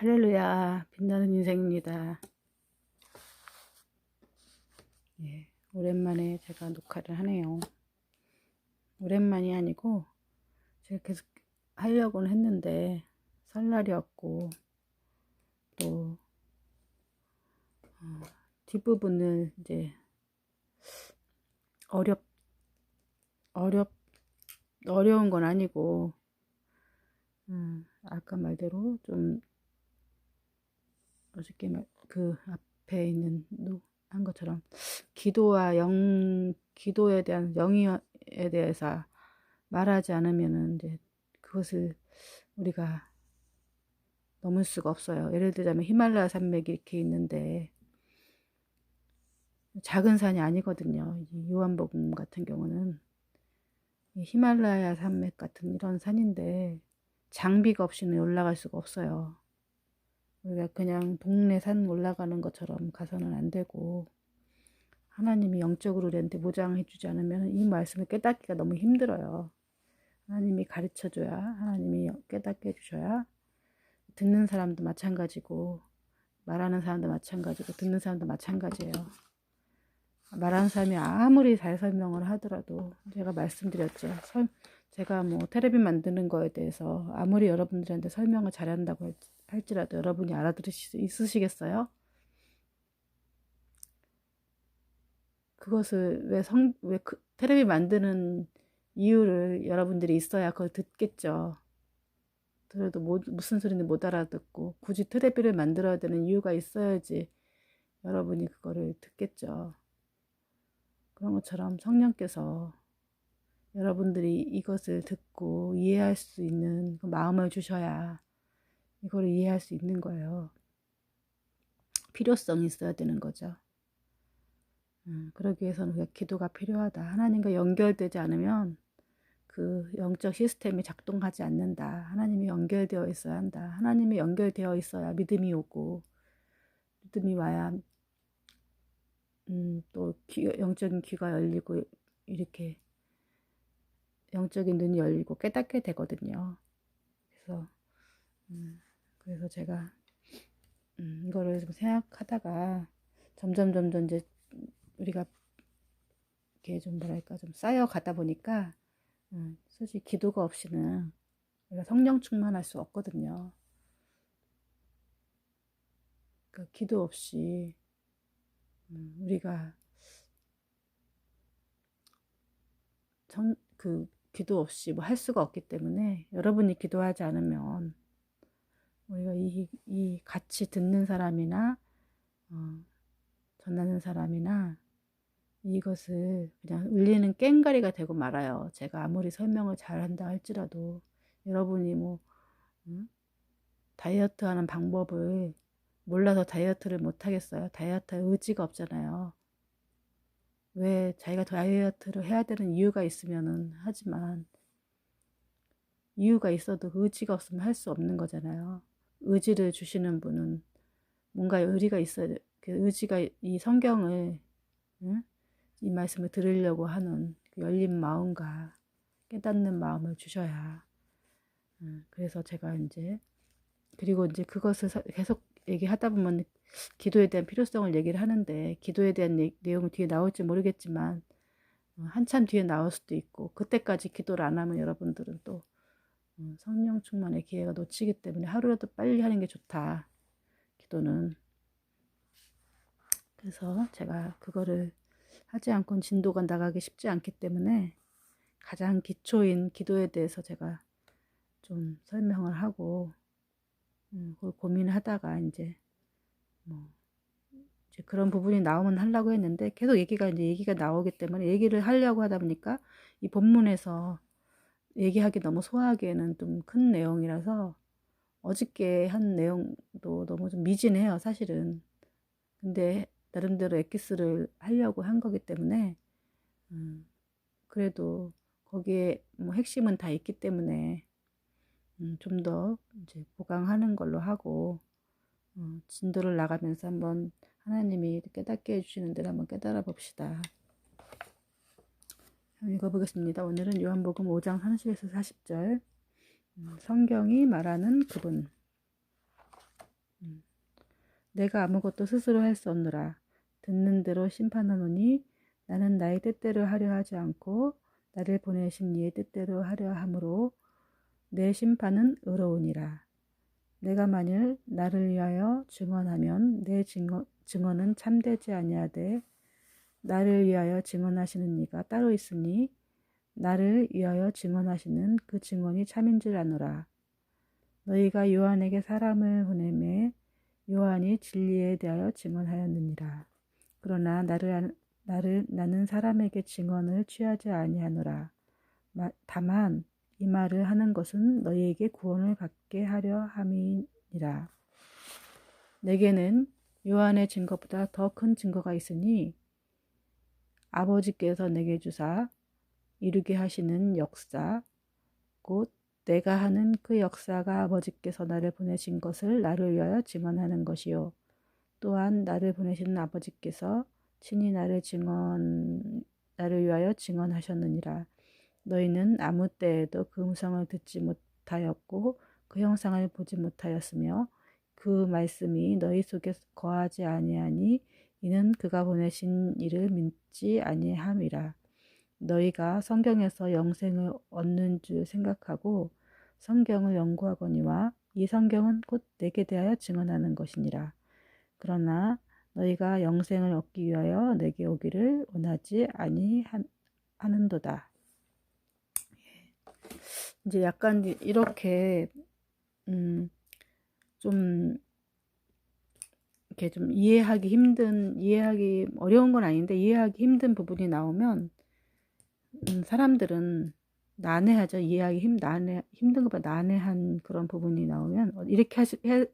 할렐루야, 빛나는 인생입니다. 예, 오랜만에 제가 녹화를 하네요. 오랜만이 아니고 제가 계속 하려고는 했는데 설날이었고 또 뒷부분을 이제 어렵 어렵 어려운 건 아니고 아까 말대로 좀 어저께 그 앞에 있는 한 것처럼 기도에 대한 영의에 대해서 말하지 않으면은 이제 그것을 우리가 넘을 수가 없어요. 예를 들자면 히말라야 산맥이 이렇게 있는데 작은 산이 아니거든요. 이 요한복음 같은 경우는 이 히말라야 산맥 같은 이런 산인데 장비가 없이는 올라갈 수가 없어요. 우리가 그냥 동네 산 올라가는 것처럼 가서는 안 되고 하나님이 영적으로 우리한테 모장해 주지 않으면 이 말씀을 깨닫기가 너무 힘들어요. 하나님이 가르쳐 줘야, 하나님이 깨닫게 해주셔야, 듣는 사람도 마찬가지고 말하는 사람도 마찬가지고 듣는 사람도 마찬가지예요. 말하는 사람이 아무리 잘 설명을 하더라도 제가 말씀드렸죠. 제가 뭐 텔레비 만드는 거에 대해서 아무리 여러분들한테 설명을 잘한다고 할지라도 여러분이 알아들으실 수 있으시겠어요? 그것을 왜 텔레비 만드는 이유를 여러분들이 있어야 그걸 듣겠죠. 그래도 무슨 소리는 못 알아듣고 굳이 텔레비를 만들어야 되는 이유가 있어야지 여러분이 그거를 듣겠죠. 그런 것처럼 성령께서 여러분들이 이것을 듣고 이해할 수 있는 그 마음을 주셔야 이거를 이해할 수 있는 거예요. 필요성이 있어야 되는 거죠. 그러기 위해서는 우리가 기도가 필요하다. 하나님과 연결되지 않으면 그 영적 시스템이 작동하지 않는다. 하나님이 연결되어 있어야 한다. 하나님이 연결되어 있어야 믿음이 오고 믿음이 와야 또 영적인 귀가 열리고 이렇게 영적인 눈이 열리고 깨닫게 되거든요. 그래서 제가 이거를 좀 생각하다가 점점 이제 우리가 이렇게 좀 뭐랄까 좀 쌓여가다 보니까 솔직히 기도가 없이는 우리가 성령 충만할 수 없거든요. 그러니까 기도 없이 우리가 기도 없이 뭐 할 수가 없기 때문에 여러분이 기도하지 않으면 우리가 이 같이 듣는 사람이나 전하는 사람이나 이것을 그냥 울리는 꽹가리가 되고 말아요. 제가 아무리 설명을 잘한다 할지라도 여러분이 뭐 다이어트 하는 방법을 몰라서 다이어트를 못 하겠어요. 다이어트에 의지가 없잖아요. 왜 자기가 다이어트를 해야 되는 이유가 있으면은 하지만 이유가 있어도 의지가 없으면 할 수 없는 거잖아요. 의지를 주시는 분은 뭔가 의리가 있어야 돼. 그 의지가 이 성경을 이 말씀을 들으려고 하는 그 열린 마음과 깨닫는 마음을 주셔야 그래서 제가 이제 그리고 이제 그것을 계속 얘기하다 보면 기도에 대한 필요성을 얘기를 하는데 기도에 대한 내용은 뒤에 나올지 모르겠지만 한참 뒤에 나올 수도 있고 그때까지 기도를 안 하면 여러분들은 또 성령 충만의 기회가 놓치기 때문에 하루라도 빨리 하는 게 좋다. 기도는. 그래서 제가 그거를 하지 않고는 진도가 나가기 쉽지 않기 때문에 가장 기초인 기도에 대해서 제가 좀 설명을 하고 그걸 고민하다가 이제 뭐 이제 그런 부분이 나오면 하려고 했는데 계속 얘기가 나오기 때문에 얘기를 하려고 하다 보니까 이 본문에서 얘기하기 너무 소화하기에는 좀 큰 내용이라서 어저께 한 내용도 너무 좀 미진해요, 사실은. 근데 나름대로 엑기스를 하려고 한 거기 때문에 그래도 거기에 뭐 핵심은 다 있기 때문에 좀 더 이제 보강하는 걸로 하고 진도를 나가면서 한번 하나님이 깨닫게 해주시는 대로 한번 깨달아 봅시다. 읽어보겠습니다. 오늘은 요한복음 5장 30에서 40절 성경이 말하는 그분. 내가 아무것도 스스로 할 수 없노라. 듣는 대로 심판하노니 나는 나의 뜻대로 하려 하지 않고 나를 보내신 이의 뜻대로 하려 함으로 내 심판은 의로우니라. 내가 만일 나를 위하여 증언하면 내 증언은 참되지 아니하되 나를 위하여 증언하시는 이가 따로 있으니 나를 위하여 증언하시는 그 증언이 참인 줄 아노라. 너희가 요한에게 사람을 보내매 요한이 진리에 대하여 증언하였느니라. 그러나 나는 사람에게 증언을 취하지 아니하노라. 다만 이 말을 하는 것은 너희에게 구원을 받게 하려 함이니라. 내게는 요한의 증거보다 더 큰 증거가 있으니 아버지께서 내게 주사 이루게 하시는 역사 곧 내가 하는 그 역사가 아버지께서 나를 보내신 것을 나를 위하여 증언하는 것이요 또한 나를 보내시는 아버지께서 친히 나를 위하여 증언하셨느니라. 너희는 아무 때에도 그 음성을 듣지 못하였고 그 형상을 보지 못하였으며 그 말씀이 너희 속에 거하지 아니하니 이는 그가 보내신 이를 믿지 아니함이라. 너희가 성경에서 영생을 얻는 줄 생각하고 성경을 연구하거니와 이 성경은 곧 내게 대하여 증언하는 것이니라. 그러나 너희가 영생을 얻기 위하여 내게 오기를 원하지 아니하는도다. 이제 약간 이렇게 좀 이렇게 좀 이해하기 어려운 건 아닌데 이해하기 힘든 부분이 나오면 사람들은 난해하죠. 이해하기 힘든 것보다 난해한 그런 부분이 나오면 이렇게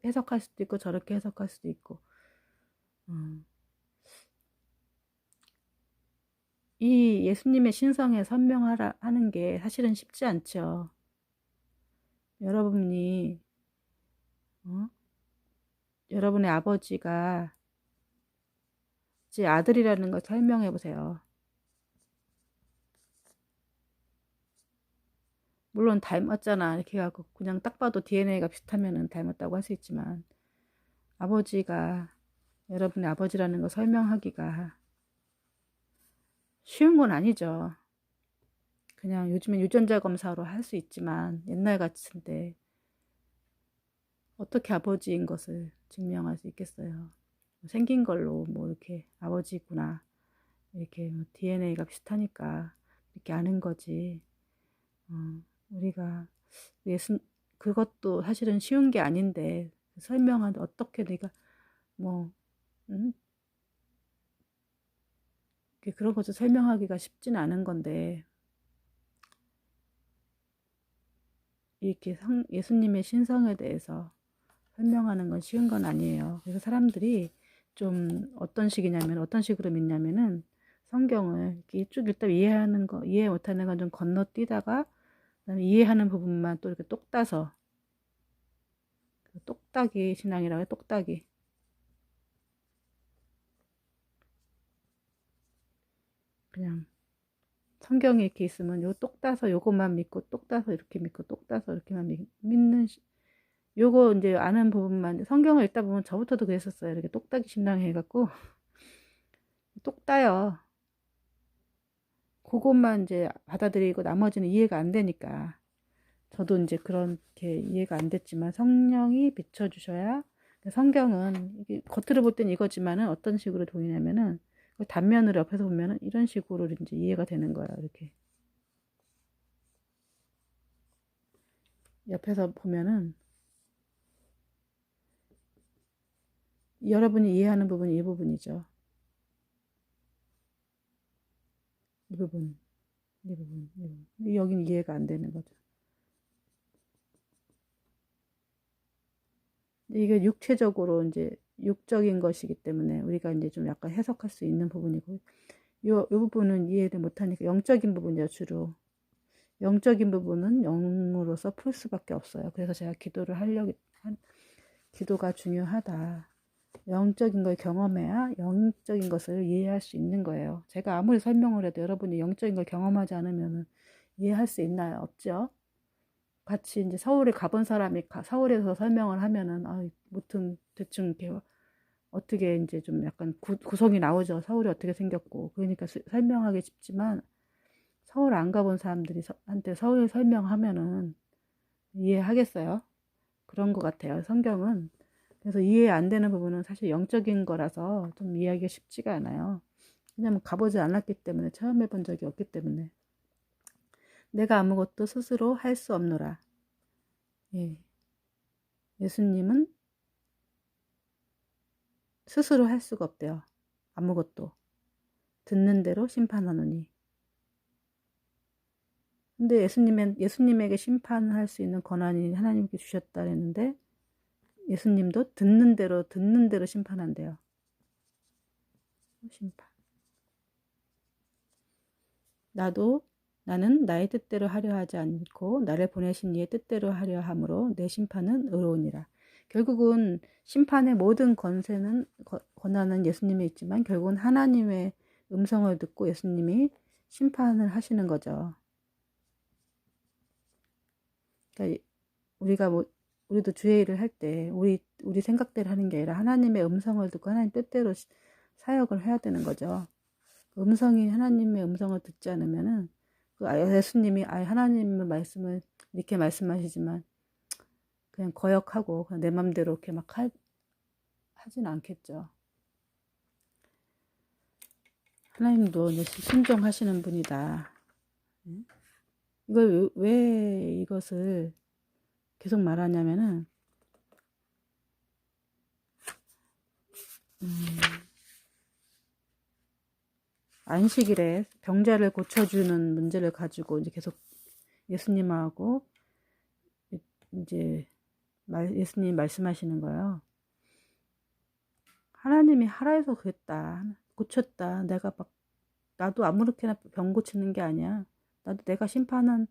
해석할 수도 있고 저렇게 해석할 수도 있고 이 예수님의 신성에 설명하라 하는 게 사실은 쉽지 않죠. 여러분이 여러분의 아버지가 제 아들이라는 걸 설명해 보세요. 물론 닮았잖아 이렇게 해갖고 그냥 딱 봐도 DNA가 비슷하면 닮았다고 할 수 있지만 아버지가 여러분의 아버지라는 걸 설명하기가 쉬운 건 아니죠. 그냥 요즘엔 유전자 검사로 할 수 있지만 옛날 같은데 어떻게 아버지인 것을 증명할 수 있겠어요. 생긴 걸로 뭐 이렇게 아버지구나 이렇게 DNA가 비슷하니까 이렇게 아는 거지. 우리가 그것도 사실은 쉬운 게 아닌데 설명하는데 어떻게 내가 뭐 그런 것을 설명하기가 쉽진 않은 건데 이렇게 예수님의 신성에 대해서 설명하는 건 쉬운 건 아니에요. 그래서 사람들이 좀 어떤 식으로 믿냐면은 성경을 이렇게 쭉 읽다 이해 못하는 건 좀 건너뛰다가 그다음에 이해하는 부분만 또 이렇게 똑 따서 똑딱이 신앙이라고 해요. 똑딱이. 그냥 성경에 이렇게 있으면 요 똑 따서 요것만 믿고 똑 따서 이렇게 믿고 똑 따서 이렇게만 믿는 요거 이제 아는 부분만 성경을 읽다 보면 저부터도 그랬었어요. 이렇게 똑딱이 신앙 해갖고 똑 따요. 그것만 이제 받아들이고 나머지는 이해가 안 되니까 저도 이제 그렇게 이해가 안 됐지만 성령이 비춰주셔야 성경은 이게 겉으로 볼 땐 이거지만은 어떤 식으로 보이냐면은 단면으로 옆에서 보면은 이런 식으로 이제 이해가 되는 거야. 이렇게 옆에서 보면은 여러분이 이해하는 부분이 이 부분이죠. 이 부분, 이 부분, 이 부분. 여긴 이해가 안 되는 거죠. 이게 육체적으로 이제 육적인 것이기 때문에 우리가 이제 좀 약간 해석할 수 있는 부분이고 요 부분은 이해를 못하니까 영적인 부분이죠. 주로 영적인 부분은 영으로서 풀 수밖에 없어요. 그래서 제가 기도가 중요하다. 영적인 걸 경험해야 영적인 것을 이해할 수 있는 거예요. 제가 아무리 설명을 해도 여러분이 영적인 걸 경험하지 않으면 이해할 수 있나요? 없죠? 같이 이제 서울에 가본 사람이 서울에서 설명을 하면은 무튼 대충 이렇게 어떻게 이제 좀 약간 구성이 나오죠. 서울이 어떻게 생겼고. 그러니까 설명하기 쉽지만 서울 안 가본 사람들이 한테 서울 설명하면은 이해하겠어요? 그런 것 같아요. 성경은. 그래서 이해 안 되는 부분은 사실 영적인 거라서 좀 이해하기가 쉽지가 않아요. 왜냐면 가보지 않았기 때문에, 처음 해본 적이 없기 때문에. 내가 아무것도 스스로 할 수 없노라. 예. 예수님은 스스로 할 수가 없대요. 아무것도. 듣는 대로 심판하노니. 근데 예수님에게 심판할 수 있는 권한이 하나님께 주셨다 그랬는데, 예수님도 듣는 대로 심판한대요. 심판. 나는 나의 뜻대로 하려 하지 않고 나를 보내신 이의 뜻대로 하려 함으로 내 심판은 의로우니라. 결국은 심판의 모든 권한은 예수님에 있지만 결국은 하나님의 음성을 듣고 예수님이 심판을 하시는 거죠. 그러니까 우리도 주의 일을 할 때 우리 생각대로 하는 게 아니라 하나님의 음성을 듣고 하나님 뜻대로 사역을 해야 되는 거죠. 하나님의 음성을 듣지 않으면은 예수님이 하나님의 말씀을 이렇게 말씀하시지만 그냥 거역하고 그냥 내 맘대로 이렇게 막 하진 않겠죠. 하나님도 순종하시는 분이다. 이걸 왜 이것을 계속 말하냐면은 안식일에 병자를 고쳐주는 문제를 가지고 이제 계속 예수님하고 이제 예수님 말씀하시는 거예요. 하나님이 하라 해서 그랬다. 고쳤다. 나도 아무렇게나 병 고치는 게 아니야. 나도 내가 심판은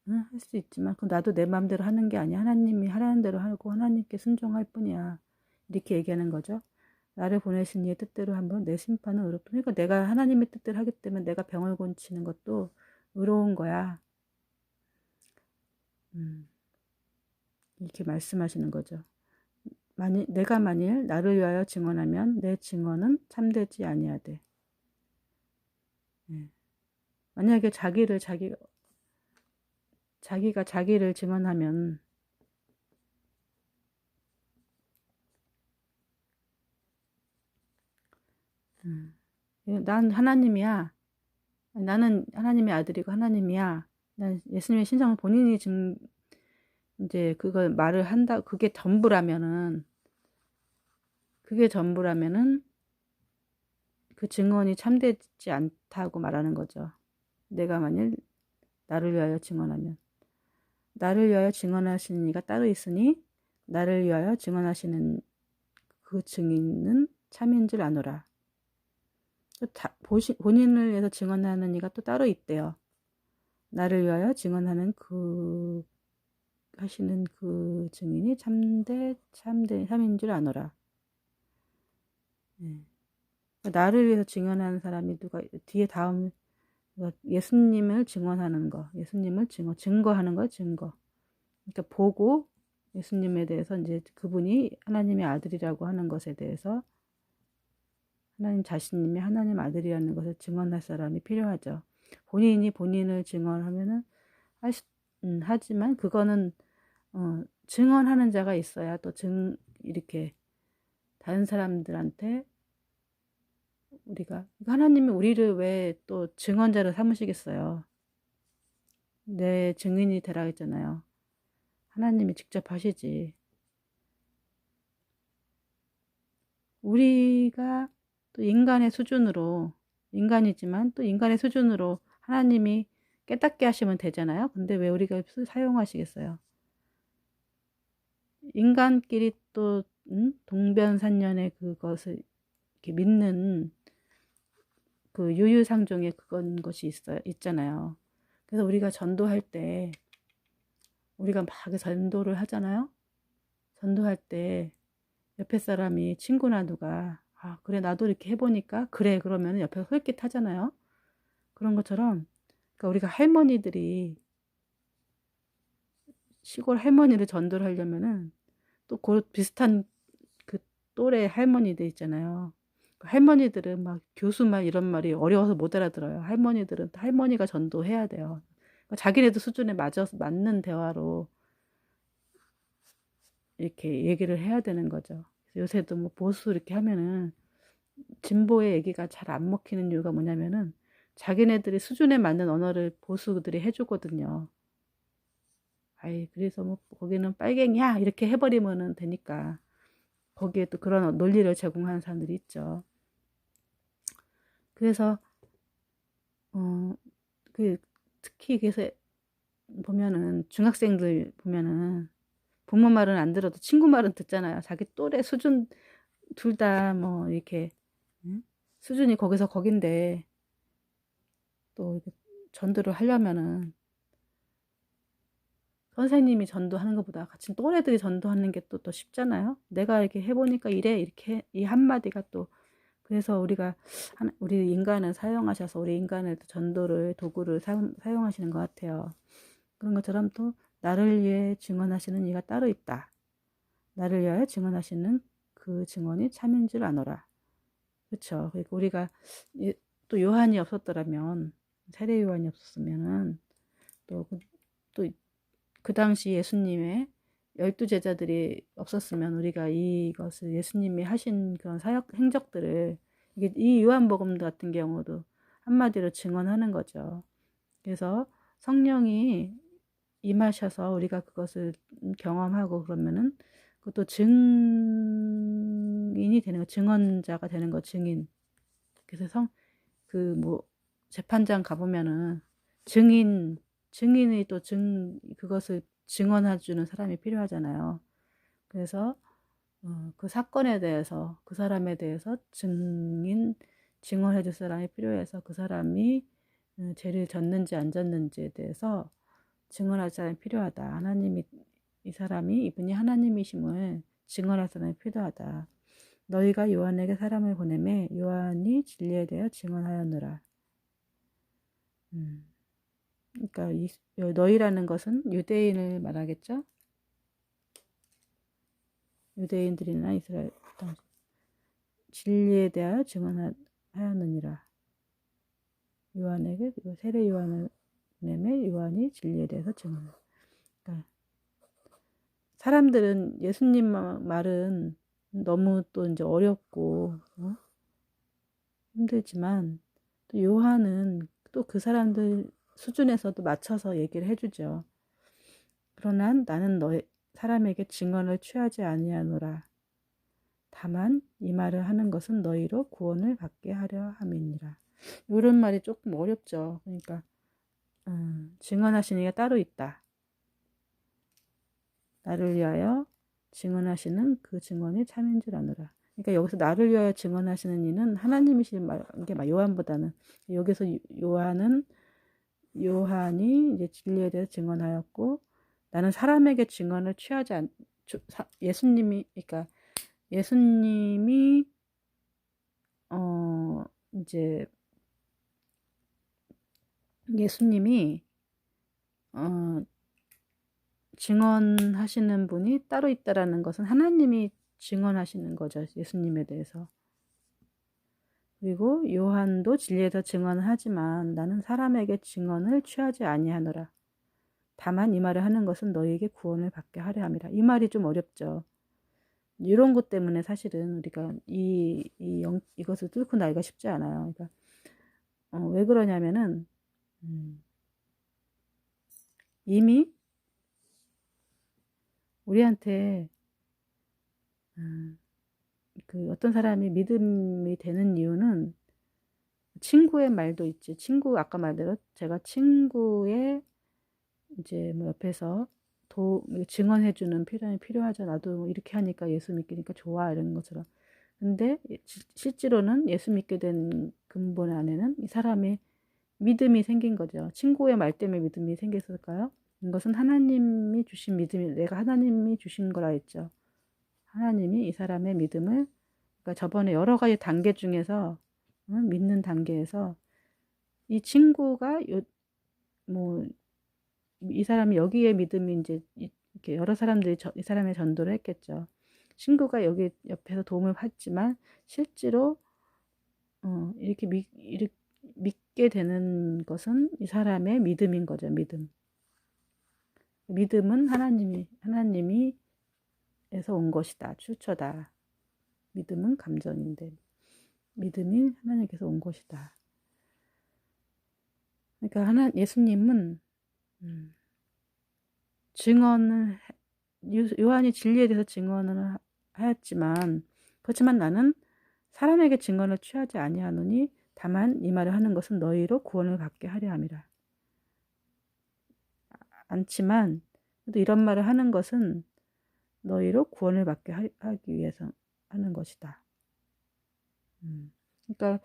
할 수 있지만 나도 내 마음대로 하는 게 아니야. 하나님이 하라는 대로 하고 하나님께 순종할 뿐이야. 이렇게 얘기하는 거죠. 나를 보내신 이의 뜻대로 한번 내 심판은 의롭다. 그러니까 내가 하나님의 뜻대로 하기 때문에 내가 병을 고치는 것도 의로운 거야. 이렇게 말씀하시는 거죠. 내가 만일 나를 위하여 증언하면 내 증언은 참되지 아니하되. 만약에 자기가 자기를 증언하면 난 하나님이야. 나는 하나님의 아들이고 하나님이야. 난 예수님의 신성을 본인이 이제 그걸 말을 한다. 그게 전부라면은 그 증언이 참되지 않다고 말하는 거죠. 내가 만일 나를 위하여 증언하면. 나를 위하여 증언하시는 이가 따로 있으니 나를 위하여 증언하시는 그 증인은 참인 줄 아노라. 본인을 위해서 증언하는 이가 또 따로 있대요. 나를 위하여 증언하는 하시는 그 증인이 참인 줄 아노라. 나를 위해서 증언하는 사람이 뒤에 다음 예수님을 증언하는 거, 증거하는 거, 증거. 그러니까 보고 예수님에 대해서 이제 그분이 하나님의 아들이라고 하는 것에 대해서 하나님 자신님이 하나님 아들이라는 것을 증언할 사람이 필요하죠. 본인이 본인을 증언하면은 하지만 그거는 증언하는 자가 있어야 또 이렇게 다른 사람들한테 하나님이 우리를 왜 또 증언자로 삼으시겠어요? 내 증인이 되라 했잖아요. 하나님이 직접 하시지. 우리가 또 인간이지만 또 인간의 수준으로 하나님이 깨닫게 하시면 되잖아요. 근데 왜 우리가 사용하시겠어요? 인간끼리 또 동변산연의 그것을 이렇게 믿는 그 유유상종의 것이 있잖아요. 그래서 우리가 전도할 때 우리가 막 전도를 하잖아요. 전도할 때 옆에 사람이 친구나 누가 그래 나도 이렇게 해보니까 그래 그러면 옆에서 솔깃하잖아요. 그런 것처럼 그러니까 우리가 시골 할머니를 전도를 하려면은 또 비슷한 또래 할머니들 있잖아요. 그 할머니들은 막 교수말 이런 말이 어려워서 못 알아들어요. 할머니들은 할머니가 전도해야 돼요. 그러니까 자기네들 수준에 맞는 대화로 이렇게 얘기를 해야 되는 거죠. 요새도 뭐 보수 이렇게 하면은 진보의 얘기가 잘 안 먹히는 이유가 뭐냐면은 자기네들이 수준에 맞는 언어를 보수들이 해주거든요. 아이, 그래서 뭐 거기는 빨갱이야 이렇게 해버리면은 되니까 거기에 또 그런 논리를 제공하는 사람들이 있죠. 그래서 어, 특히 그래서 보면은 중학생들 보면은 부모 말은 안 들어도 친구 말은 듣잖아요. 자기 또래 수준 둘 다 뭐 이렇게 수준이 거기서 거긴데 또 전도를 하려면은 선생님이 전도하는 것보다 같이 또래들이 전도하는 게 또 쉽잖아요. 내가 이렇게 해보니까 이래 이렇게 이 한마디가 또 그래서 우리 인간을 사용하셔서 우리 인간을 전도를 도구를 사용하시는 것 같아요. 그런 것처럼 또 나를 위해 증언하시는 이가 따로 있다. 나를 위하여 증언하시는 그 증언이 참인 줄 아노라. 그렇죠. 그러니까 우리가 또 요한이 없었더라면 세례 요한이 없었으면은 또 그 당시 예수님의 12제자들이 없었으면 우리가 이것을 예수님이 하신 그런 사역 행적들을 이 요한복음 같은 경우도 한마디로 증언하는 거죠. 그래서 성령이 임하셔서 우리가 그것을 경험하고 그러면은 그것도 증인이 되는 거, 증언자가 되는 거, 증인. 그래서 재판장 가보면은 증인이 또 그것을 증언해주는 사람이 필요하잖아요. 그래서 그 사건에 대해서 그 사람에 대해서 증언해줄 사람이 필요해서 그 사람이 죄를 졌는지 안 졌는지에 대해서 증언할 사람이 필요하다. 이분이 하나님이심을 증언할 사람이 필요하다. 너희가 요한에게 사람을 보내매 요한이 진리에 대하여 증언하였느라. 그러니까 너희라는 것은 유대인을 말하겠죠? 유대인들이나 이스라엘 진리에 대하여 증언하였느니라. 요한에게 세례 요한을 보내매 요한이 진리에 대해서 증언. 그러니까 사람들은 예수님 말은 너무 또 이제 어렵고 힘들지만 또 요한은 또 그 사람들 수준에서도 맞춰서 얘기를 해주죠. 그러나 나는 사람에게 증언을 취하지 아니하노라. 다만 이 말을 하는 것은 너희로 구원을 받게 하려 함이니라. 이런 말이 조금 어렵죠. 그러니까 증언하시는 이가 따로 있다. 나를 위하여 증언하시는 그 증언이 참인 줄 아노라. 그러니까 여기서 나를 위하여 증언하시는 이는 하나님이신 게 요한보다는 여기서 요한이 이제 진리에 대해서 증언하였고 나는 사람에게 증언을 취하지 예수님이 이제 예수님이 증언하시는 분이 따로 있다라는 것은 하나님이 증언하시는 거죠. 예수님에 대해서. 그리고 요한도 진리에서 증언을 하지만 나는 사람에게 증언을 취하지 아니하노라. 다만 이 말을 하는 것은 너희에게 구원을 받게 하려 함이라. 이 말이 좀 어렵죠. 이런 것 때문에 사실은 우리가 이것을 뚫고 나기가 쉽지 않아요. 그러니까 왜 그러냐면은 이미 우리한테 그 어떤 사람이 믿음이 되는 이유는 친구의 말도 있지. 아까 말대로 제가 친구의 이제 뭐 옆에서 증언해주는 필요함이 필요하죠. 나도 뭐 이렇게 하니까 예수 믿기니까 좋아 이런 것처럼. 근데 실제로는 예수 믿게 된 근본 안에는 이 사람의 믿음이 생긴 거죠. 친구의 말 때문에 믿음이 생겼을까요? 이것은 하나님이 주신 믿음이 내가 하나님이 주신 거라 했죠. 하나님이 이 사람의 믿음을 그러니까 저번에 여러 가지 단계 중에서 믿는 단계에서 이 친구가 이 사람이 여기에 믿음이 이제 이렇게 여러 사람들이 이 사람의 전도를 했겠죠. 친구가 여기 옆에서 도움을 받지만 실제로 이렇게 믿게 되는 것은 이 사람의 믿음인 거죠. 믿음은 하나님이 에서 온 것이다. 출처다. 믿음은 감정인데 믿음이 하나님께서 온 것이다. 그러니까 예수님은 증언을 요한이 진리에 대해서 증언을 하였지만 그렇지만 나는 사람에게 증언을 취하지 아니하노니 다만 이 말을 하는 것은 너희로 구원을 받게 하려 함이라. 않지만 또 이런 말을 하는 것은 너희로 구원을 받게 하기 위해서 하는 것이다. 그러니까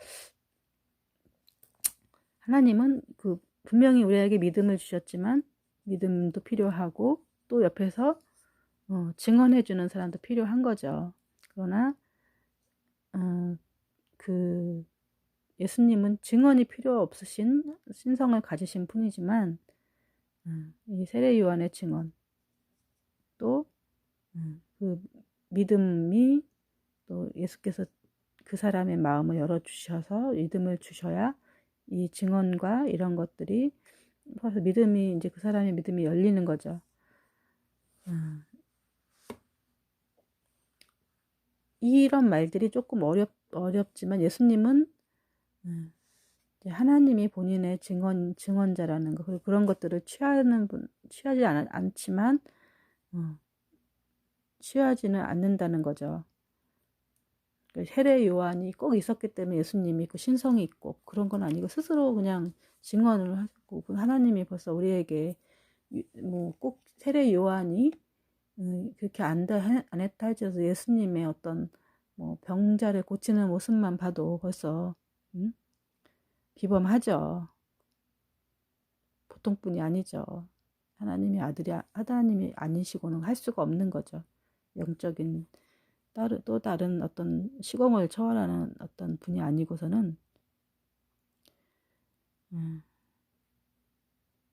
하나님은 분명히 우리에게 믿음을 주셨지만 믿음도 필요하고 또 옆에서 증언해주는 사람도 필요한 거죠. 그러나 예수님은 증언이 필요 없으신 신성을 가지신 분이지만 이 세례 요한의 증언 또 그 믿음이 또 예수께서 그 사람의 마음을 열어주셔서 믿음을 주셔야 이 증언과 이런 것들이 그래서 믿음이 이제 그 사람의 믿음이 열리는 거죠. 이런 말들이 조금 어렵지만 예수님은 하나님이 본인의 증언자라는 거, 그리고 그런 것들을 취하지 않지만, 취하지는 않는다는 거죠. 세례 요한이 꼭 있었기 때문에 예수님이 그 신성이 있고 그런 건 아니고 스스로 그냥 증언을 하고 하나님이 벌써 우리에게 뭐 꼭 세례 요한이 그렇게 안 했다 할지라도 예수님의 어떤 뭐 병자를 고치는 모습만 봐도 벌써 비범하죠. 보통 분이 아니죠. 하나님이 아니시고는 할 수가 없는 거죠. 영적인 또 다른 어떤 시공을 초월하는 어떤 분이 아니고서는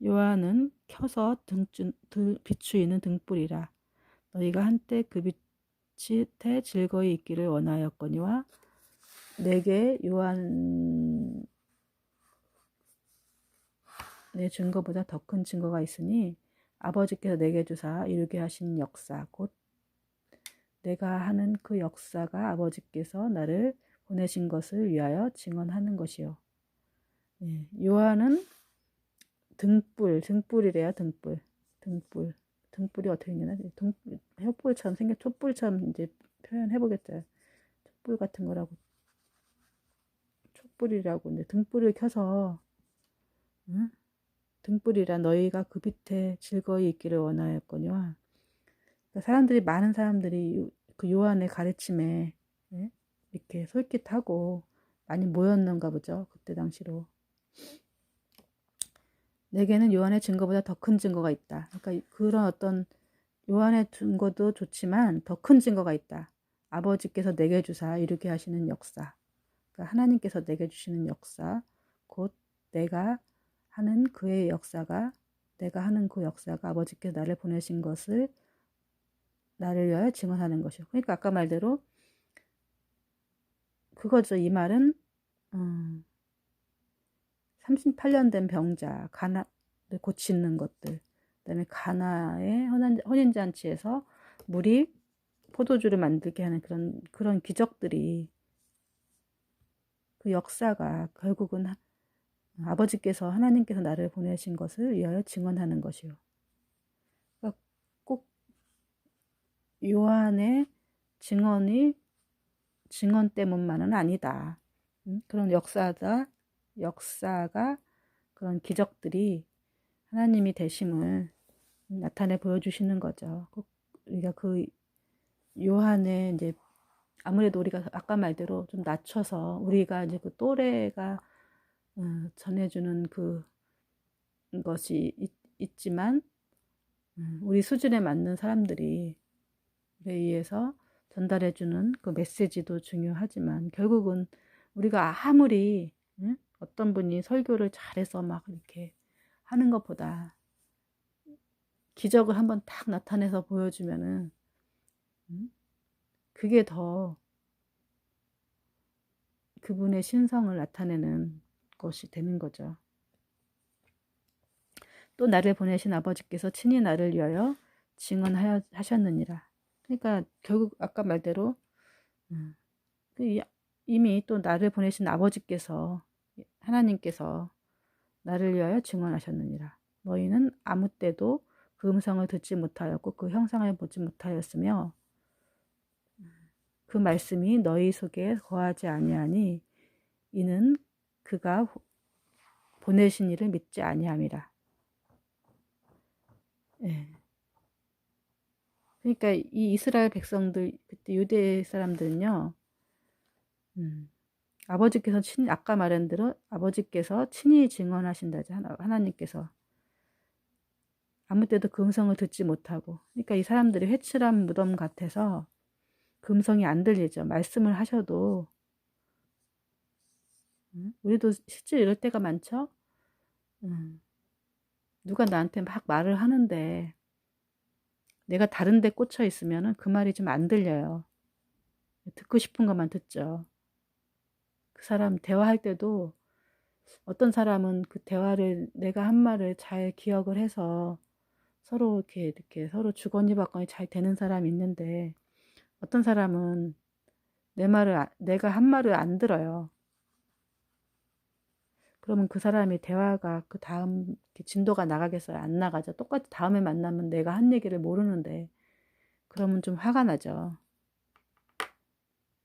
요한은 켜서 비추이는 등불이라 너희가 한때 그 빛에 즐거이 있기를 원하였거니와 내게 요한의 증거보다 더 큰 증거가 있으니 아버지께서 내게 주사 이루게 하신 역사 곧 내가 하는 그 역사가 아버지께서 나를 보내신 것을 위하여 증언하는 것이요. 예, 요한은 등불이래요. 등불이 어떻게 있냐? 촛불처럼 촛불처럼 이제 표현해보겠어요. 촛불 같은 거라고. 촛불이라고. 이제 등불을 켜서, 등불이라 너희가 그 빛에 즐거이 있기를 원하였거니와. 그러니까 많은 사람들이 그 요한의 가르침에 예? 이렇게 솔깃하고 많이 모였는가 보죠. 그때 당시로. 내게는 요한의 증거보다 더 큰 증거가 있다. 그러니까 그런 어떤 요한의 증거도 좋지만 더 큰 증거가 있다. 아버지께서 내게 주사 이루게 하시는 역사. 그러니까 하나님께서 내게 주시는 역사. 곧 내가 하는 그 역사가 아버지께서 나를 보내신 것을 나를 위하여 증언하는 것이요. 그러니까 아까 말대로 그거죠. 이 말은 38년 된 병자, 가나를 고치는 것들, 그다음에 가나의 혼인잔치에서 물이 포도주를 만들게 하는 그런 기적들이 그 역사가 결국은 하나님께서 나를 보내신 것을 위하여 증언하는 것이요. 그러니까 꼭 요한의 증언 때문만은 아니다. 그런 역사가 그런 기적들이 하나님이 되심을 나타내 보여주시는 거죠. 우리가 그 요한의 이제 아무래도 우리가 아까 말대로 좀 낮춰서 우리가 이제 그 또래가 전해주는 것이 있지만 우리 수준에 맞는 사람들이 의해서 전달해주는 그 메시지도 중요하지만 결국은 우리가 아무리 어떤 분이 설교를 잘해서 막 이렇게 하는 것보다 기적을 한번 딱 나타내서 보여주면은 그게 더 그분의 신성을 나타내는 것이 되는 거죠. 또 나를 보내신 아버지께서 친히 나를 위하여 증언하셨느니라. 그러니까 결국 아까 말대로 이미 또 나를 보내신 아버지께서, 하나님께서 나를 위하여 증언하셨느니라. 너희는 아무 때도 그 음성을 듣지 못하였고 그 형상을 보지 못하였으며 그 말씀이 너희 속에 거하지 아니하니 이는 그가 보내신 이를 믿지 아니함이라. 예. 그러니까 이 이스라엘 백성들, 그때 유대 사람들은요, 아버지께서 아까 말한 대로 아버지께서 친히 증언하신다죠. 하나님께서. 아무 때도 그 음성을 듣지 못하고. 그러니까 이 사람들이 회칠한 무덤 같아서 그 음성이 안 들리죠. 말씀을 하셔도. 우리도 실제 이럴 때가 많죠. 누가 나한테 막 말을 하는데 내가 다른 데 꽂혀 있으면 그 말이 좀 안 들려요. 듣고 싶은 것만 듣죠. 그 사람 대화할 때도 어떤 사람은 그 대화를 내가 한 말을 잘 기억을 해서 서로 이렇게 서로 주거니 받거니 잘 되는 사람이 있는데 어떤 사람은 내가 한 말을 안 들어요. 그러면 그 사람이 대화가 그 다음 진도가 나가겠어요? 안 나가죠. 똑같이 다음에 만나면 내가 한 얘기를 모르는데 그러면 좀 화가 나죠.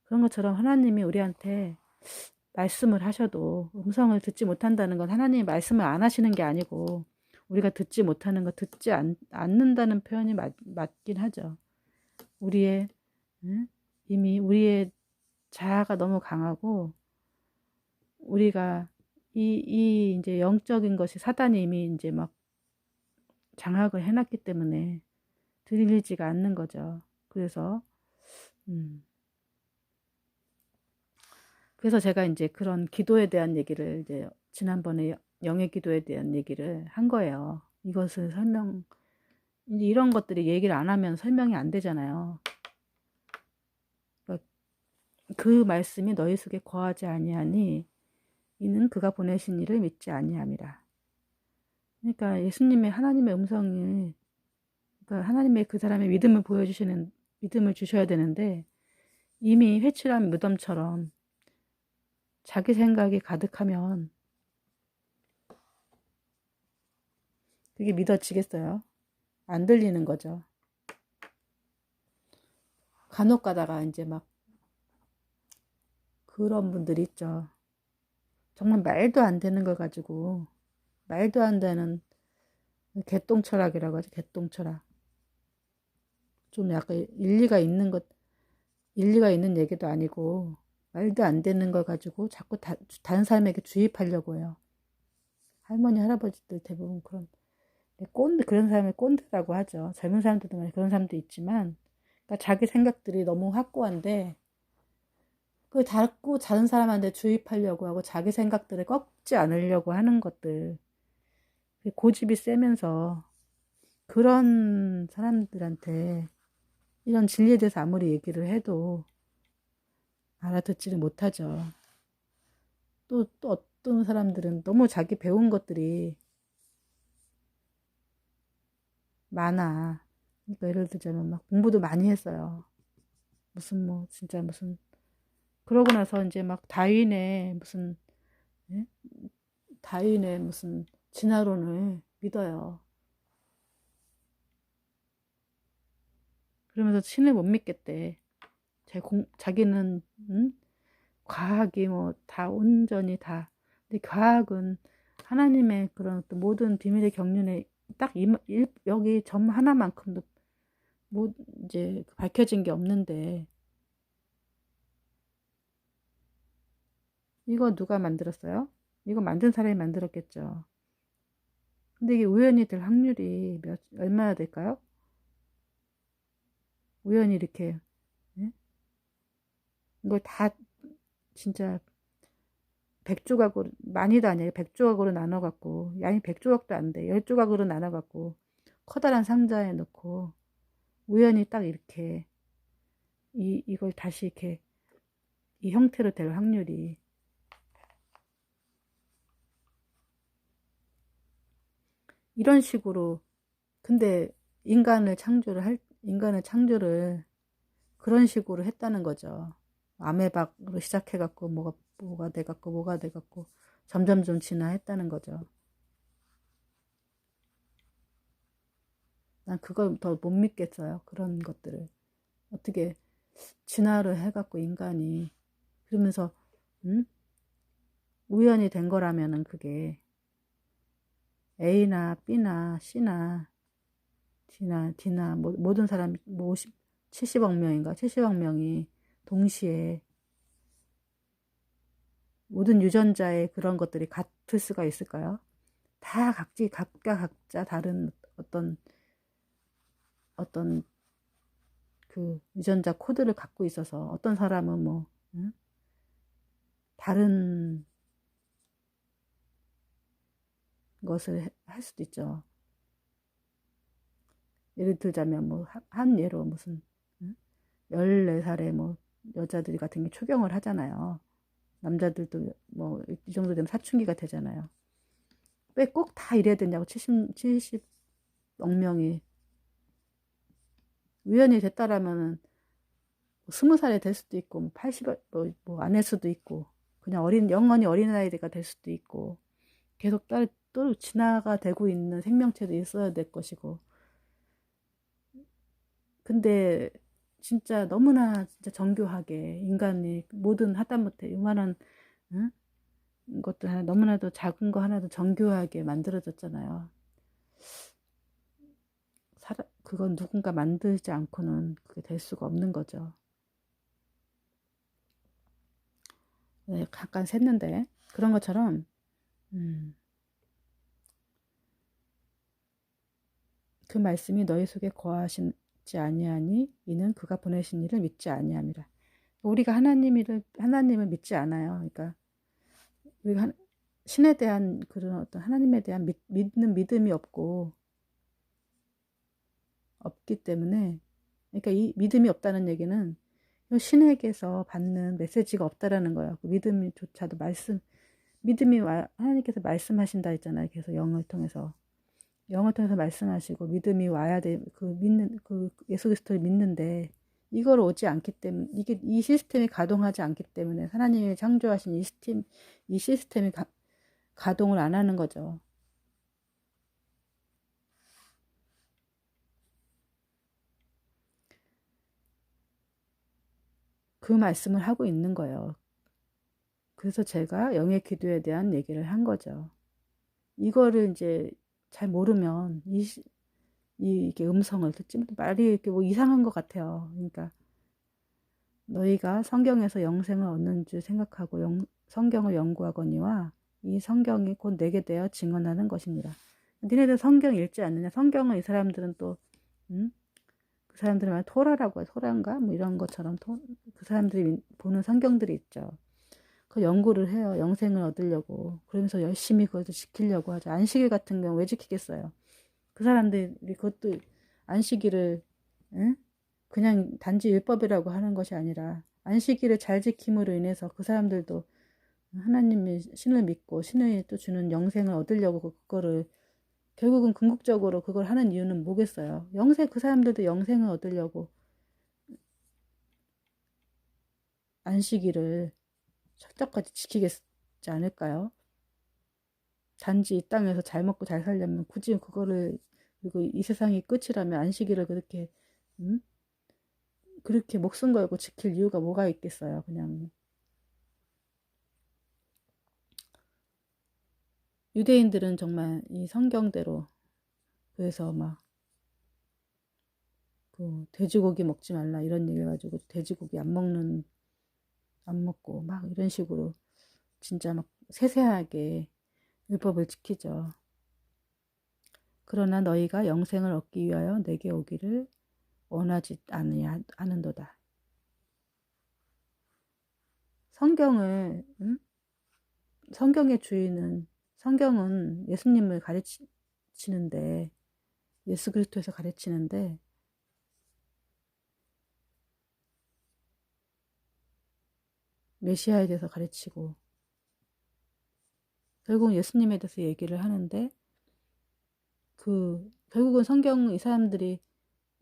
그런 것처럼 하나님이 우리한테 말씀을 하셔도 음성을 듣지 못한다는 건 하나님이 말씀을 안 하시는 게 아니고 우리가 듣지 못하는 거 듣지 않는다는 표현이 맞긴 하죠. 이미 우리의 자아가 너무 강하고 우리가 이제 영적인 것이 사단이 이미 이제 막 장악을 해놨기 때문에 들리지가 않는 거죠. 그래서 제가 이제 그런 기도에 대한 얘기를 이제 지난번에 영의 기도에 대한 얘기를 한 거예요. 이것을 이제 이런 것들이 얘기를 안 하면 설명이 안 되잖아요. 그러니까 그 말씀이 너희 속에 거하지 아니하니 이는 그가 보내신 이를 믿지 아니함이라. 그러니까 예수님의 하나님의 음성이 그러니까 하나님의 그 사람의 믿음을 주셔야 되는데 이미 회칠한 무덤처럼 자기 생각이 가득하면 그게 믿어지겠어요? 안 들리는 거죠. 간혹 가다가 이제 막 그런 분들이 있죠. 정말 말도 안 되는 걸 가지고 말도 안 되는 개똥철학이라고 하죠. 개똥철학. 좀 약간 일리가 있는 얘기도 아니고 말도 안 되는 걸 가지고 자꾸 다른 사람에게 주입하려고 해요. 할머니, 할아버지들 대부분 그런 사람을 꼰대라고 하죠. 젊은 사람들도 많이 그런 사람도 있지만, 그러니까 자기 생각들이 너무 확고한데, 자꾸 다른 사람한테 주입하려고 하고 자기 생각들을 꺾지 않으려고 하는 것들. 고집이 세면서 그런 사람들한테 이런 진리에 대해서 아무리 얘기를 해도 알아듣지를 못하죠. 또 어떤 사람들은 너무 자기 배운 것들이 많아. 그러니까 예를 들자면 막 공부도 많이 했어요. 진짜 그러고 나서 이제 막 예? 다윈의 무슨 진화론을 믿어요. 그러면서 신을 못 믿겠대. 자기는, 과학이 뭐 다 온전히 다. 근데 과학은 하나님의 그런 또 모든 비밀의 경륜에 딱 여기 점 하나만큼도 뭐 이제 밝혀진 게 없는데 이거 누가 만들었어요? 이거 만든 사람이 만들었겠죠. 근데 이게 우연이 될 확률이 얼마나 될까요? 우연히 이렇게, 예? 이걸 다 진짜 100조각으로, 많이도 아니에요. 100조각으로 나눠갖고, 양이 100조각도 안 돼. 10조각으로 나눠갖고, 커다란 상자에 넣고, 우연히 딱 이렇게 이걸 다시 이렇게 이 형태로 될 확률이 이런 식으로. 근데 인간을 창조를 그런 식으로 했다는 거죠. 아메바로 시작해갖고 뭐가 돼갖고 점점 좀 진화했다는 거죠. 난 그걸 더 못 믿겠어요. 그런 것들을 어떻게 진화를 해갖고 인간이 그러면서 음? 우연이 된 거라면은 그게 A나 B나 C나 D나 모든 사람 70억 명인가 70억 명이 동시에 모든 유전자의 그런 것들이 같을 수가 있을까요? 다 각자 다른 어떤 그 유전자 코드를 갖고 있어서 어떤 사람은 다른 것을 할 수도 있죠. 예를 들자면 한 예로 무슨 14살에 여자들이 같은 게 초경을 하잖아요. 남자들도 이 정도 되면 사춘기가 되잖아요. 왜 꼭 다 이래야 되냐고 70억 명이 우연히 됐다라면은 20살이 될 수도 있고 80 안 할 수도 있고 그냥 영원히 어린아이가 될 수도 있고 계속 또 진화가 되고 있는 생명체도 있어야 될 것이고. 근데 진짜 너무나 진짜 정교하게 인간이 모든 하다못해 요만한 응? 것도 하나 너무나도 작은 거 하나도 정교하게 만들어졌잖아요. 그건 누군가 만들지 않고는 그게 될 수가 없는 거죠. 네, 잠깐 샜는데 그런 것처럼 그 말씀이 너희 속에 거하시지 아니하니 이는 그가 보내신 이를 믿지 아니함이라. 우리가 하나님을 믿지 않아요. 그러니까 우리가 신에 대한 그런 어떤 하나님에 대한 믿는 믿음이 없기 때문에, 그러니까 이 믿음이 없다는 얘기는 신에게서 받는 메시지가 없다라는 거예요. 그 믿음조차도 하나님께서 말씀하신다 했잖아요. 그래서 영을 통해서 말씀하시고 믿음이 와야 돼. 그 예수 그리스도를 믿는데 이걸 오지 않기 때문에 이 시스템이 가동하지 않기 때문에 하나님이 창조하신 이 시스템이 가동을 안 하는 거죠. 그 말씀을 하고 있는 거예요. 그래서 제가 영의 기도에 대한 얘기를 한 거죠. 이거를 이제 잘 모르면 이게 음성을 듣지 말이 이렇게 이상한 것 같아요. 그러니까 너희가 성경에서 영생을 얻는 줄 생각하고 성경을 연구하거니와 이 성경이 곧 내게 되어 증언하는 것입니다. 니네들 성경 읽지 않느냐? 성경은 이 사람들은 또 그 사람들이 말 토라라고 해요. 토라인가? 이런 것처럼 그 사람들이 보는 성경들이 있죠. 그 연구를 해요. 영생을 얻으려고. 그러면서 열심히 그것을 지키려고 하죠. 안식일 같은 경우 왜 지키겠어요? 그 사람들이 그것도 안식일을 그냥 단지 율법이라고 하는 것이 아니라 안식일을 잘 지킴으로 인해서 그 사람들도 하나님의 신을 믿고 신의 또 주는 영생을 얻으려고 그거를 결국은 궁극적으로 그걸 하는 이유는 뭐겠어요? 그 사람들도 영생을 얻으려고 안식일을 철저까지 지키겠지 않을까요? 단지 이 땅에서 잘 먹고 잘 살려면 굳이 그거를 그리고 이 세상이 끝이라면 안식일을 그렇게 목숨 걸고 지킬 이유가 뭐가 있겠어요? 그냥 유대인들은 정말 이 성경대로 그래서 그 돼지고기 먹지 말라 이런 얘기 해가지고 돼지고기 안 먹고 이런 식으로 진짜 세세하게 율법을 지키죠. 그러나 너희가 영생을 얻기 위하여 내게 오기를 원하지 않은도다. 성경의 주인은 성경은 예수님을 가르치는데 예수 그리스도에서 가르치는데 메시아에 대해서 가르치고 결국은 예수님에 대해서 얘기를 하는데 결국은 성경 이 사람들이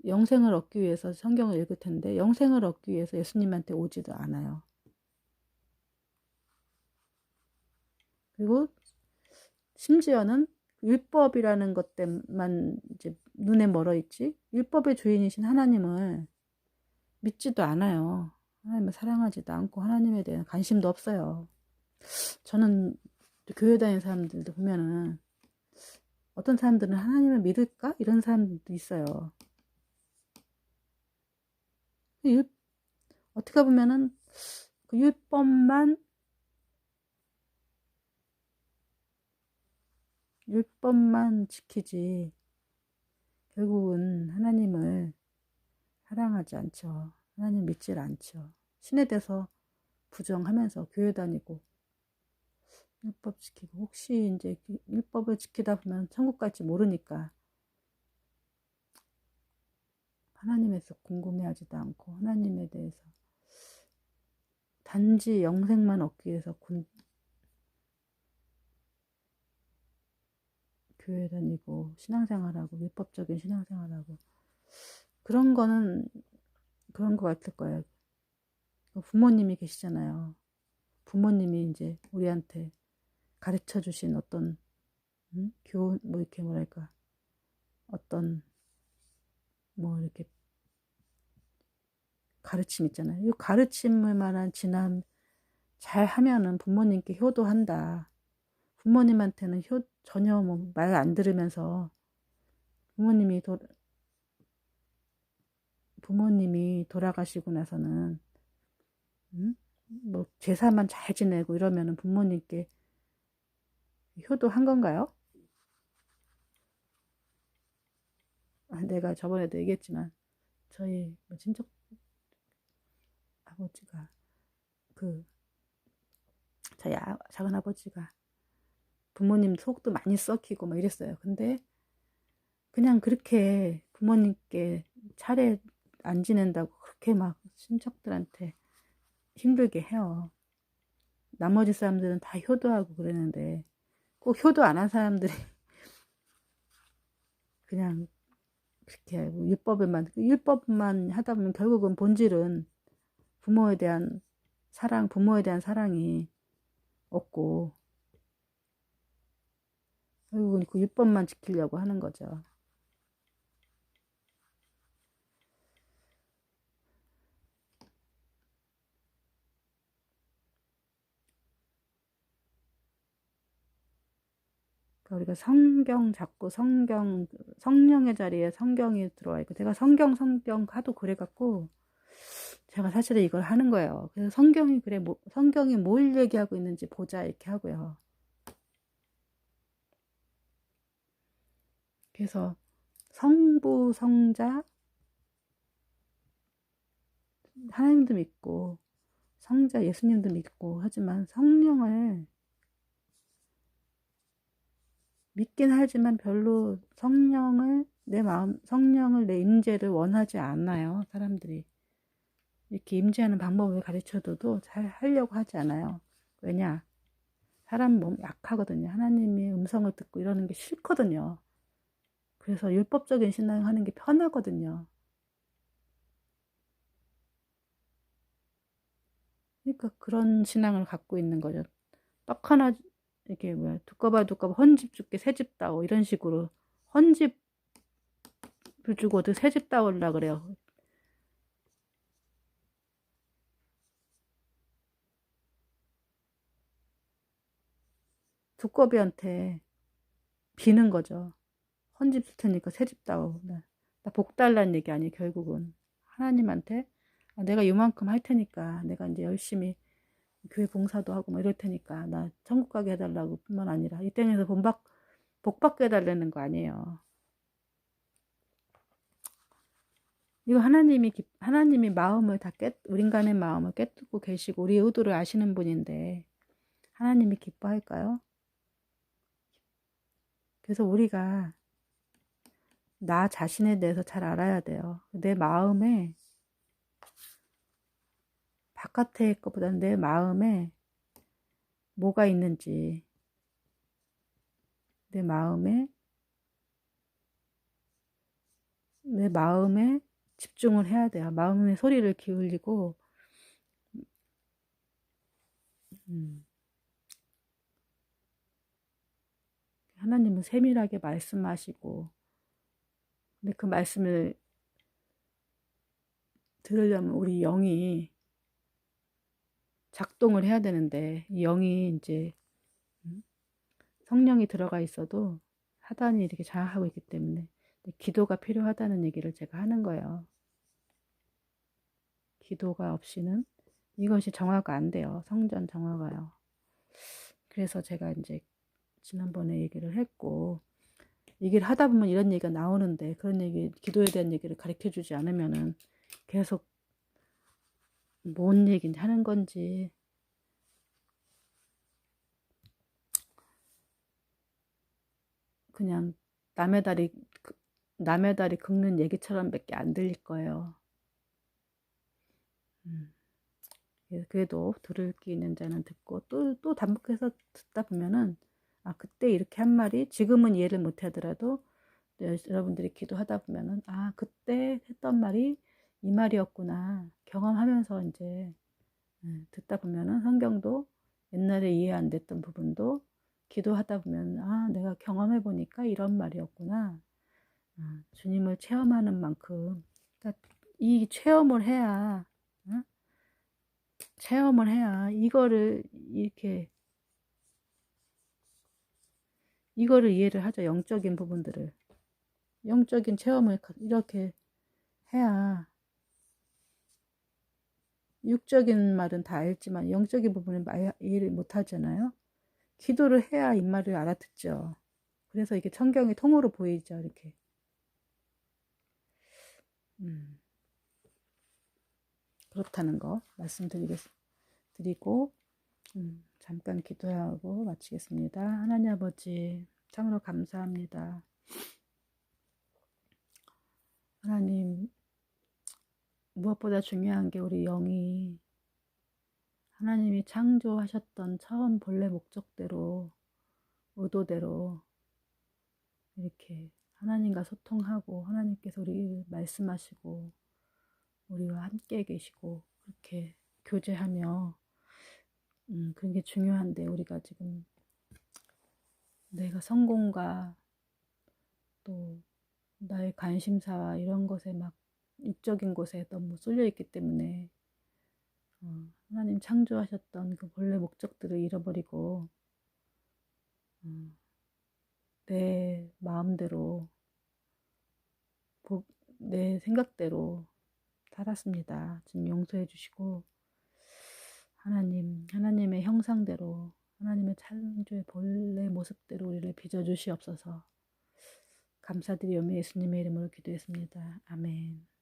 영생을 얻기 위해서 성경을 읽을 텐데 영생을 얻기 위해서 예수님한테 오지도 않아요. 그리고 심지어는 율법이라는 것 때만 이제 눈에 멀어 있지 율법의 주인이신 하나님을 믿지도 않아요. 하나님을 사랑하지도 않고 하나님에 대한 관심도 없어요. 저는 교회 다니는 사람들도 보면은 어떤 사람들은 하나님을 믿을까? 이런 사람들도 있어요. 어떻게 보면은 그 율법만 지키지 결국은 하나님을 사랑하지 않죠. 하나님 믿질 않죠. 신에 대해서 부정하면서 교회 다니고 율법 지키고 혹시 이제 율법을 지키다 보면 천국 갈지 모르니까 하나님에 대해서 궁금해하지도 않고 하나님에 대해서 단지 영생만 얻기 위해서 교회 다니고 신앙생활하고 율법적인 신앙생활하고 그런 거는 그런 거 같을 거예요. 부모님이 계시잖아요. 부모님이 이제 우리한테 가르쳐 주신 어떤 교훈 뭐 이렇게 뭐랄까 어떤 뭐 이렇게 가르침 있잖아요. 이 가르침을 만한 잘 하면은 부모님께 효도한다. 부모님한테는 전혀 뭐 말 안 들으면서 부모님이 돌아가시고 나서는 뭐 제사만 잘 지내고 이러면은 부모님께 효도한 건가요? 내가 저번에도 얘기했지만 저희 뭐 친척 아버지가 저희 작은 아버지가 부모님 속도 많이 썩히고 막 이랬어요. 근데 그냥 그렇게 부모님께 차례 안 지낸다고 그렇게 막 친척들한테 힘들게 해요. 나머지 사람들은 다 효도하고 그러는데 꼭 효도 안 한 사람들이 그냥 그렇게 율법만 하다 보면 결국은 본질은 부모에 대한 사랑이 없고 결국은 그 율법만 지키려고 하는 거죠. 그러니까 우리가 성령의 자리에 성경이 들어와 있고 제가 성경 하도 그래갖고 제가 사실은 이걸 하는 거예요. 그래서 성경이 뭘 얘기하고 있는지 보자 이렇게 하고요. 그래서 성부, 성자, 하나님도 믿고 성자 예수님도 믿고 하지만 성령을 믿긴 하지만 별로 성령을 내 임재를 원하지 않아요. 사람들이 이렇게 임재하는 방법을 가르쳐줘도 잘 하려고 하지 않아요. 왜냐? 사람 몸 약하거든요. 하나님의 음성을 듣고 이러는 게 싫거든요. 그래서 율법적인 신앙을 하는 게 편하거든요. 그러니까 그런 신앙을 갖고 있는 거죠. 떡 하나 이렇게 뭐야 두꺼봐 헌집 줄게 새집 따오 이런 식으로 헌집을 주고도 새집 따오려 그래요. 두꺼비한테 비는 거죠. 헌집 줄 테니까 새집 따오. 나 복 달라는 얘기 아니에요. 결국은 하나님한테 내가 이만큼 할 테니까 내가 이제 열심히 교회 봉사도 하고 뭐 이럴 테니까 나 천국 가게 해달라고 뿐만 아니라 이 땅에서 복 받게 해달라는 거 아니에요. 이거 하나님이 마음을 우리 인간의 마음을 깨닫고 계시고 우리의 의도를 아시는 분인데 하나님이 기뻐할까요? 그래서 우리가 나 자신에 대해서 잘 알아야 돼요. 내 마음에 바깥의 것보다는 내 마음에 뭐가 있는지, 내 마음에 집중을 해야 돼요. 마음의 소리를 기울이고, 음, 하나님은 세밀하게 말씀하시고, 근데 그 말씀을 들으려면 우리 영이 작동을 해야 되는데, 이 영이 이제 성령이 들어가 있어도 사단이 이렇게 장악하고 있기 때문에 기도가 필요하다는 얘기를 제가 하는 거예요. 기도가 없이는 이것이 정화가 안 돼요. 성전 정화가요. 그래서 제가 이제 지난번에 얘기를 했고, 얘기를 하다 보면 이런 얘기가 나오는데, 그런 얘기, 기도에 대한 얘기를 가르쳐 주지 않으면은 계속 뭔 얘기인지 하는 건지, 그냥 남의 다리, 남의 다리 긁는 얘기처럼 밖에 안 들릴 거예요. 그래도 들을 게 있는 자는 듣고, 또 반복해서 듣다 보면은, 아, 그때 이렇게 한 말이 지금은 이해를 못 하더라도, 여러분들이 기도하다 보면은, 아, 그때 했던 말이 이 말이었구나. 경험하면서 이제, 듣다 보면은 성경도 옛날에 이해 안 됐던 부분도 기도하다 보면, 아, 내가 경험해 보니까 이런 말이었구나. 아, 주님을 체험하는 만큼, 그러니까 이 체험을 해야, 어? 체험을 해야 이거를 이해를 하죠. 영적인 부분들을. 영적인 체험을 이렇게 해야, 육적인 말은 다 알지만 영적인 부분은 이해를 못 하잖아요. 기도를 해야 이 말을 알아듣죠. 그래서 이게 성경이 통으로 보이죠. 이렇게. 음, 그렇다는 거 드리고, 잠깐 기도하고 마치겠습니다. 하나님 아버지, 참으로 감사합니다. 하나님, 무엇보다 중요한 게 우리 영이 하나님이 창조하셨던 처음 본래 목적대로, 의도대로 이렇게 하나님과 소통하고, 하나님께서 우리를 말씀하시고 우리와 함께 계시고 그렇게 교제하며, 그런 게 중요한데, 우리가 지금 내가 성공과 또 나의 관심사와 이런 것에 막 육적인 곳에 너무 쏠려 있기 때문에 하나님 창조하셨던 그 본래 목적들을 잃어버리고, 내 마음대로, 내 생각대로 살았습니다. 지금 용서해 주시고, 하나님의 형상대로, 하나님의 창조의 본래 모습대로 우리를 빚어주시옵소서. 감사드리오며 예수님의 이름으로 기도했습니다. 아멘.